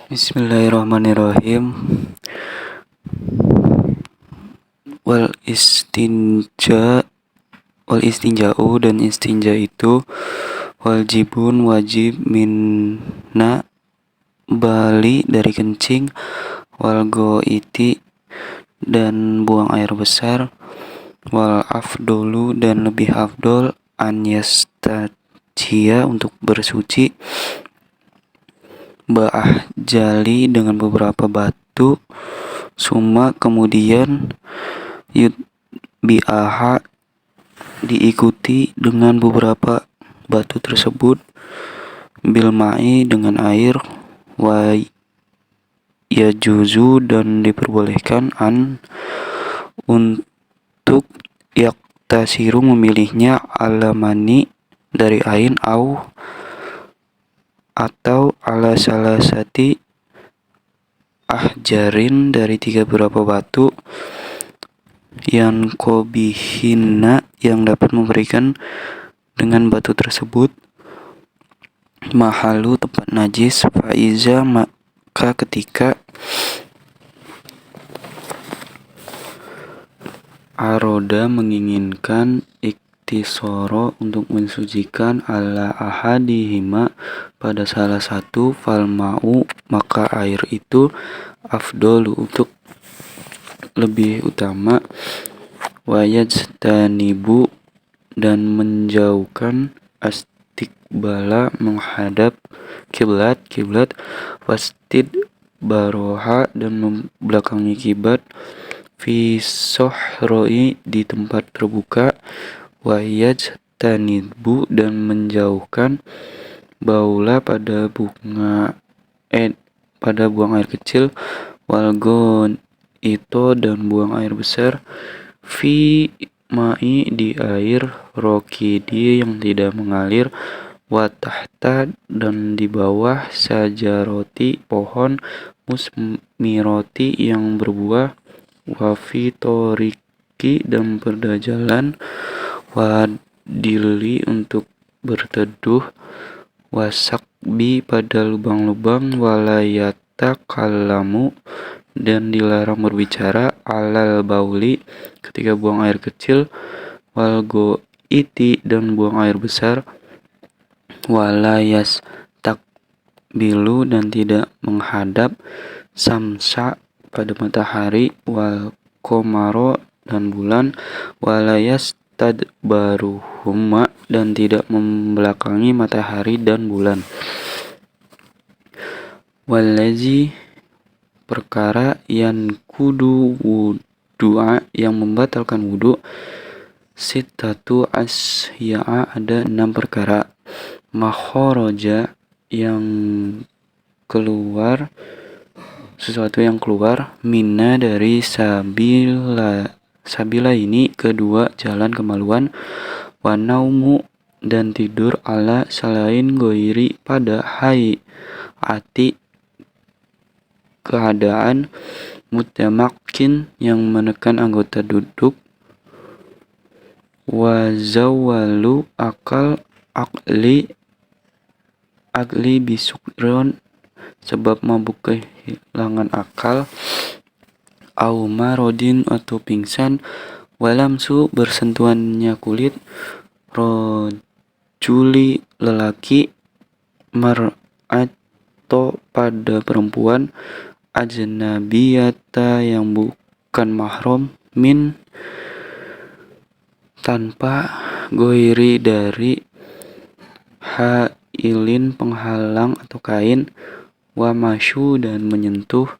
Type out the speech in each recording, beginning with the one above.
Bismillahirrahmanirrahim. Wal istinja wal istinja'u dan istinja itu wajibun wajib minna bali dari kencing, wal goiti dan buang air besar, wal afdolu dan lebih afdol an yastajia untuk bersuci, ba'ah jali dengan beberapa batu, summa kemudian yud bi'aha diikuti dengan beberapa batu tersebut, bilma'i dengan air, wa yajuzu dan diperbolehkan an untuk yaktasiru memilihnya alamani dari ain atau ala salasati ahjarin dari tiga beberapa batu yang kobihinna yang dapat memberikan dengan batu tersebut mahalu tempat najis, faiza maka ketika aroda menginginkan iktisoro untuk mensucikan ala ahadihima pada salah satu, falma'u maka air itu afdolu untuk lebih utama, wayajtanibu dan menjauhkan astikbala menghadap kiblat, wastid baroha dan membelakangi kiblat, fi sohroi di tempat terbuka, wayajtanibu dan menjauhkan baula pada buang air kecil, walgon itu dan buang air besar, fi ma'i di air rokidi yang tidak mengalir, watahta dan di bawah sajaroti pohon, musmiroti yang berbuah, wafitoriki dan berjalan, wadili untuk berteduh, wasakbi pada lubang-lubang, walayata kalamu dan dilarang berbicara, alal bauli ketika buang air kecil, walgo iti dan buang air besar, walayas takbilu dan tidak menghadap, samsa pada matahari, wal komaro dan bulan, walayas tadbaruhuma dan tidak membelakangi matahari dan bulan, walazi perkara yang kudu wudu'a yang membatalkan wudu, sittatu asya'a ada 6 perkara, makhoroja yang keluar sesuatu yang keluar, minna dari sabila ini kedua jalan kemaluan, wanaumu dan tidur ala selain goiri pada ati keadaan, mutamakin yang menekan anggota duduk, wazawalu akli bisukron sebab mabuk kehilangan akal, au marodin atau pingsan, walamsu bersentuhannya kulit, rojuli lelaki, mar'ato pada perempuan, ajnabiyata yang bukan mahram, min tanpa, goiri dari, hailin penghalang atau kain, wamasyu dan menyentuh,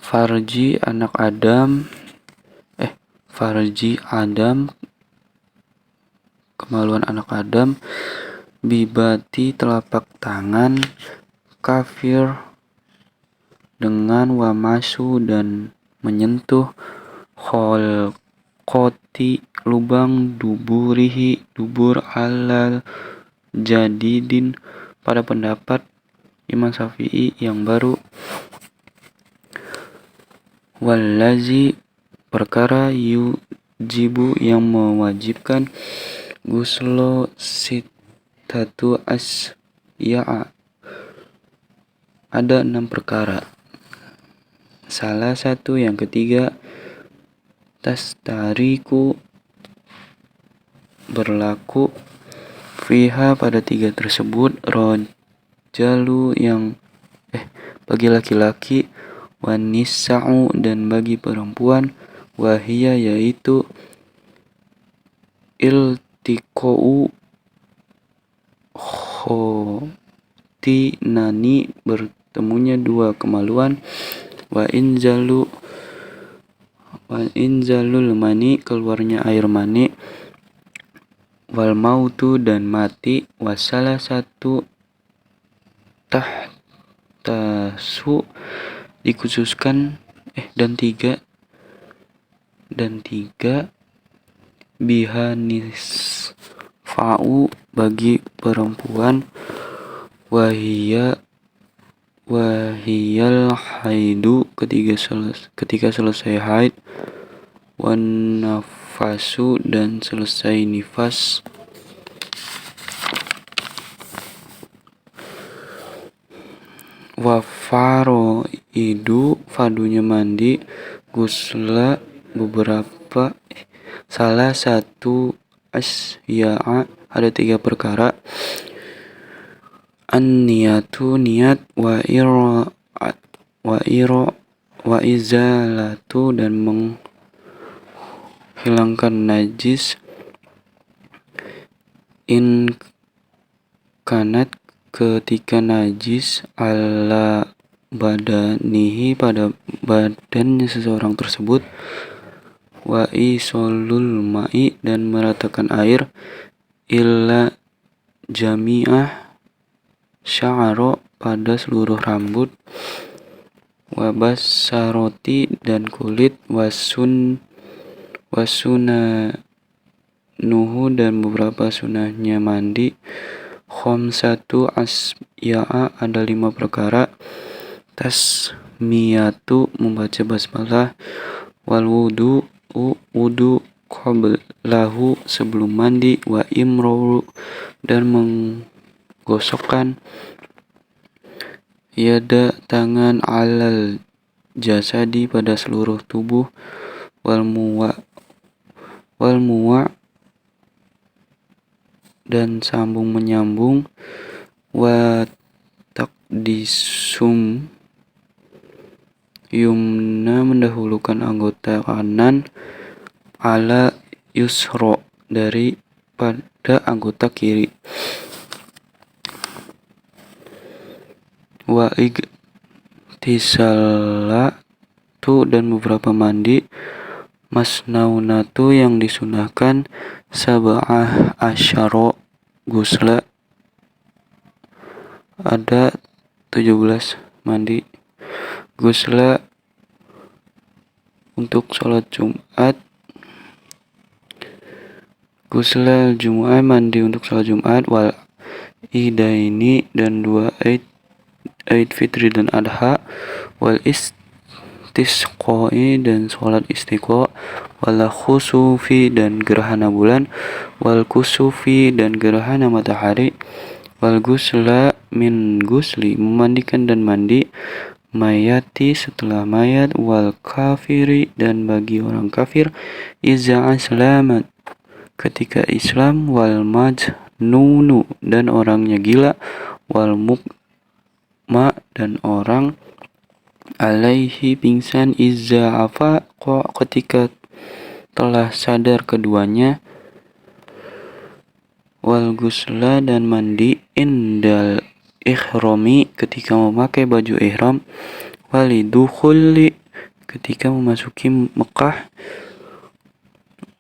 farji Adam kemaluan anak Adam, bibati telapak tangan, kafir dengan wamasu dan menyentuh, kholqoti lubang, duburihi dubur, alal jadidin pada pendapat Imam Syafi'i yang baru, wallazi perkara yujibu yang mewajibkan, guslo sittatu asya'a ada 6 perkara. Salah satu yang ketiga, tastariku berlaku fiha pada 3 tersebut, rojalu yang bagi laki-laki, wanisa'u dan bagi perempuan, wahia yaitu iltiqa'u khotinani bertemunya dua kemaluan, wa inzalul mani keluarnya air mani, wal mautu dan mati, wasalah satu tahtasu dikhususkan dan tiga bihanis fa'u bagi perempuan, wahiyal haidu ketika selesai haid, wan nafasu dan selesai nifas, wa faroidu fadunya mandi, gusla beberapa salah satu asya'a ada 3 perkara, an-niyatu niat, wa izalatu dan menghilangkan najis, in kanat ketika najis, ala badanihi pada badannya seseorang tersebut, wa isolul ma'i dan meratakan air, illa jami'ah sya'aro pada seluruh rambut, wa basaroti dan kulit, wasunanuhu dan beberapa sunahnya mandi, khamsatu asya'a ada 5 perkara, tasmiyatu membaca basmalah, wal wudu qablahu sebelum mandi, wa imroru dan menggosokkan, yada tangan, alal jasadi pada seluruh tubuh, wal muwa dan sambung menyambung, wa taqdisum yumna mendahulukan anggota kanan, ala yusro daripada anggota kiri, wa igtisalatu dan beberapa mandi, masnaunatu yang disunahkan, sab'ah asyara gusla ada 17 mandi, gusla untuk sholat Jumat, gusla Jumu'ah mandi untuk sholat Jumat, wal idaini dan 2 Aid Fitri dan Adha, wal istisqai dan sholat istiqa, wal khusufi dan gerhana bulan, wal kusufi dan gerhana matahari, wal gusla min gusli memandikan dan mandi, mayati setelah mayat, wal kafiri dan bagi orang kafir, iza aslamat ketika Islam, wal majnunu dan orangnya gila, wal mukma dan orang alaihi pingsan, iza afaqa ketika telah sadar keduanya, wal gusla dan mandi indal ikhrami ketika memakai baju ihram, walidukhuli ketika memasuki Mekah,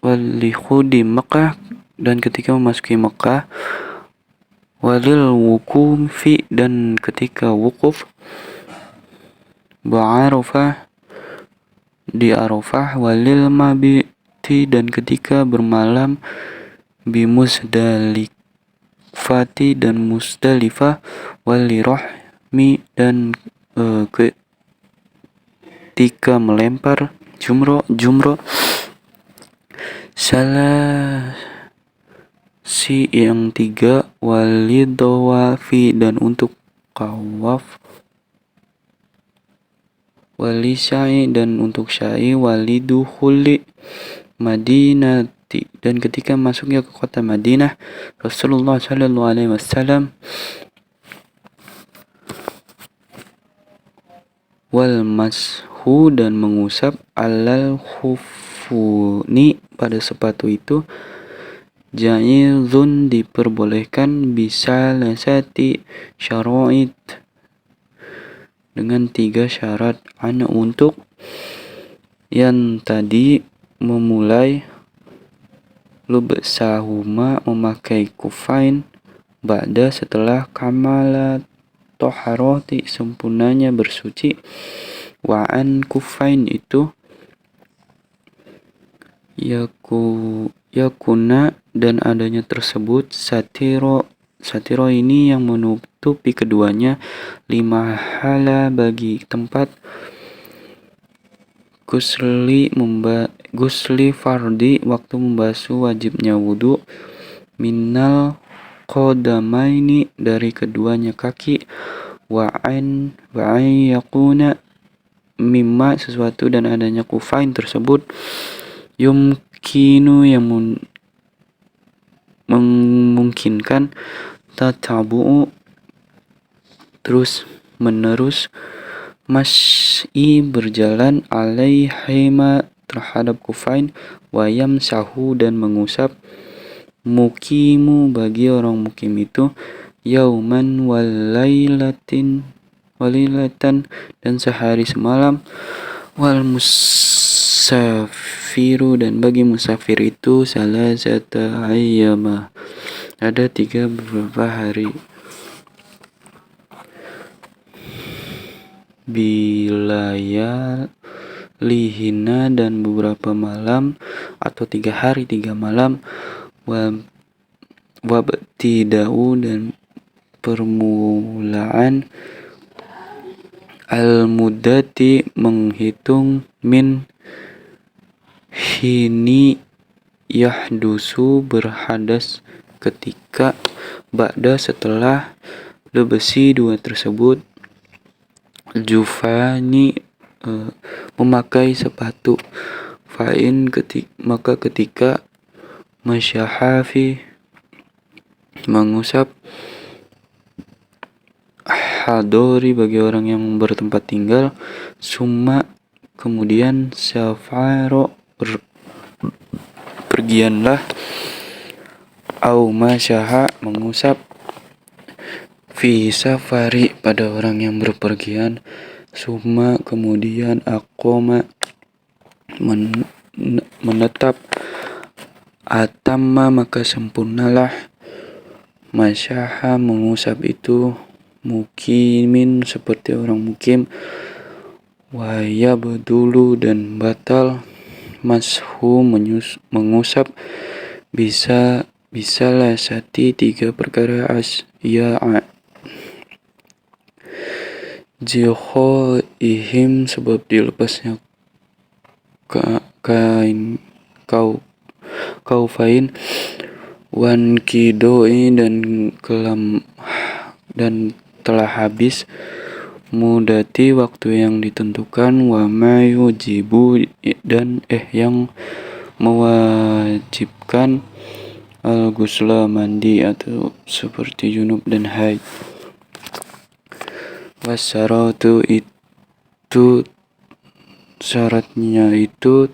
walikhudi Mekah dan ketika memasuki Mekah, walil wukufi dan ketika wukuf, ba'arafah di Arafah, walil mabiti dan ketika bermalam, bimusdalifati dan Musdalifah, walirahmi dan ketika melempar jumroh, salah si yang 3, walidawafi dan untuk tawaf, walisai dan untuk syai, walidukhuli Madinati dan ketika masuknya ke kota Madinah, Rasulullah Shallallahu Alaihi Wasallam wal mashu dan mengusap alal khufuni pada sepatu itu jaizun diperbolehkan bisa lasati syara'id dengan 3 syarat untuk yang tadi memulai lubsahuma memakai kufain ba'da setelah kamala toharoti sempurnanya bersuci wa'an kufain itu yakuna dan adanya tersebut satiro ini yang menutupi keduanya 5 hala bagi tempat gusli fardi waktu membasuh wajibnya wudu minal qadamaini dari keduanya kaki wa'an yakuna mimma sesuatu dan adanya kufain tersebut yumkinu yang memungkinkan tatabu'u terus menerus mas'i berjalan alaihima terhadap kufain wayam sahu dan mengusap mukimu bagi orang mukim itu yauman walailatan dan sehari semalam wal musafiru dan bagi musafir itu salasata ayyama ada 3 beberapa hari bilayalihina dan beberapa malam atau 3 hari 3 malam wabtida'u dan permulaan al-muddati menghitung min hini yahdusu berhadas ketika ba'da setelah lebesi 2 tersebut jufani memakai sepatu fa'in maka ketika masyahafi mengusap hadori bagi orang yang bertempat tinggal summa kemudian safaro pergianlah au masyaha mengusap fi safari pada orang yang berpergian summa kemudian aqoma menetap atamma maka sempurnalah masyaha mengusap itu mukimin seperti orang mukim wayabdulu dan batal mashu mengusap bisa lasati 3 perkara ihim sebab dilepasnya kain kaufain wan kidoi dan telah habis mudati waktu yang ditentukan wa mayujibu dan yang mewajibkan al-ghusla mandi atau seperti junub dan haid wasyaratu itu syaratnya itu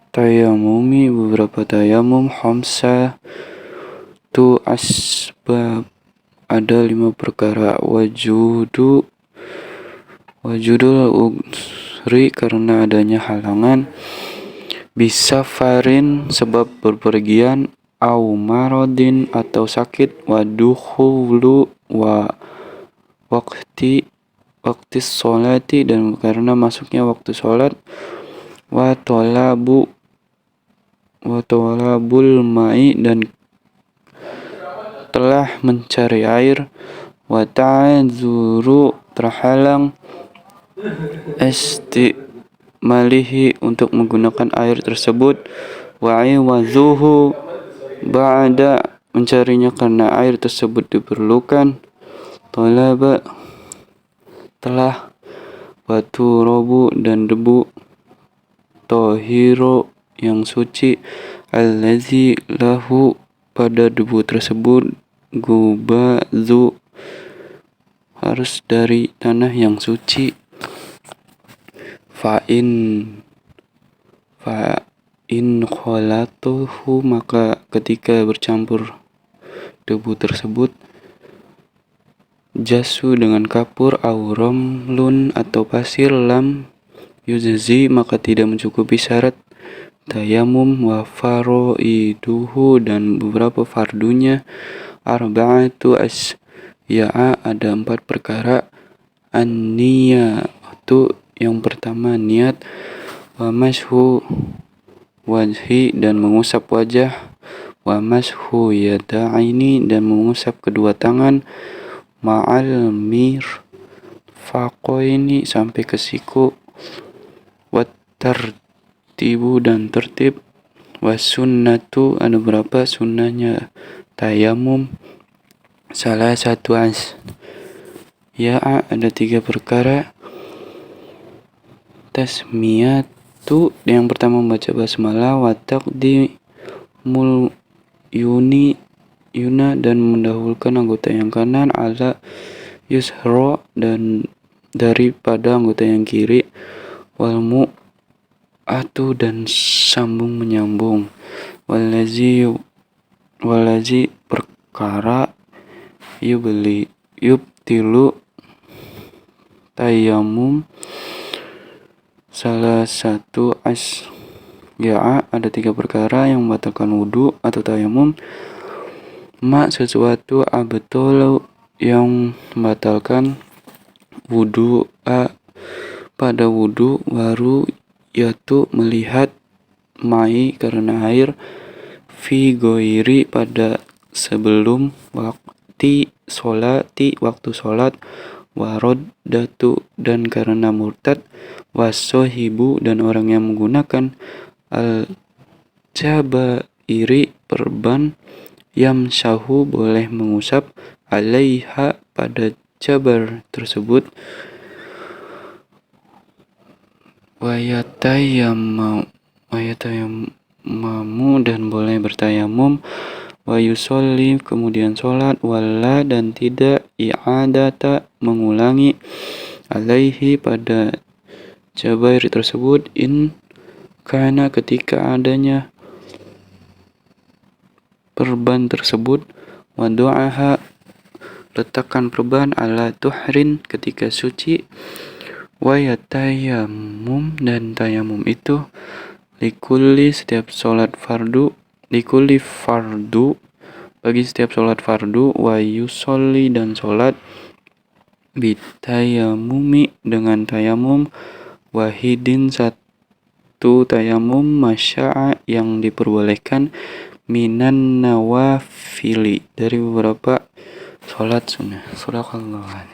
tayamumi beberapa tayamum khamsa tu asbab ada 5 perkara wajudul ugri karena adanya halangan bisafarin sebab berpergian au marodin atau sakit wadukhulu wa waktu sholati dan karena masuknya waktu sholat wa tolabul ma'i dan telah mencari air wa ta'adzuru terhalang istimalihi untuk menggunakan air tersebut wa iwazuhu ba'da mencarinya karena air tersebut diperlukan tolaba telah Waturabu dan debu, Tohiro yang suci, Allazi lahu pada debu tersebut, Gubadzu harus dari tanah yang suci. Fa'in kholatuhu maka ketika bercampur debu tersebut, jasu dengan kapur, auromlun atau pasir, lam yuzzi maka tidak mencukupi syarat tayamum, wa faroiduhu dan beberapa fardunya, arba'atu asya'a ada 4 perkara, an-niyatu yang pertama niat, wa mashu wajhi dan mengusap wajah, wa mashu yada'ini dan mengusap kedua tangan, ma'al mirfaqoini sampai ke siku, wa tartibu dan tertib, wa sunnatu ada berapa sunnahnya tayamum, salah satu ya ada 3 perkara, tasmiyatu yang pertama membaca basmalah, wa taqdimul yuna dan mendahulukan anggota yang kanan, ala yusra dan daripada anggota yang kiri, wal mu'atu dan sambung menyambung, walazi perkara yubtilu tayamum, salah satu ya ada 3 perkara yang membatalkan wudhu atau tayamum, sesuatu abtolu yang membatalkan wudhu pada wudhu, waru yaitu melihat mai karena air, fi goiri pada sebelum waktu sholat, waroddatu dan karena murtad, wasohibu dan orang yang menggunakan al-jabairi perban, yamshahu boleh mengusap, alaiha pada jabar tersebut, wayatayamamu dan boleh bertayamum, wa yusolli kemudian sholat, wala dan tidak i'adata mengulangi, alaihi pada jabair tersebut, in karena ketika adanya perban tersebut, wadu'aha letakkan perban, ala tuhrin ketika suci, wayatayamum dan tayamum itu, likulli fardu bagi setiap sholat fardu, wa yusolli dan sholat, bitayamumi dengan tayamum, wahidin satu tayamum, masya'a yang diperbolehkan, minan nawafili dari beberapa sholat sunnah. Surah Allah.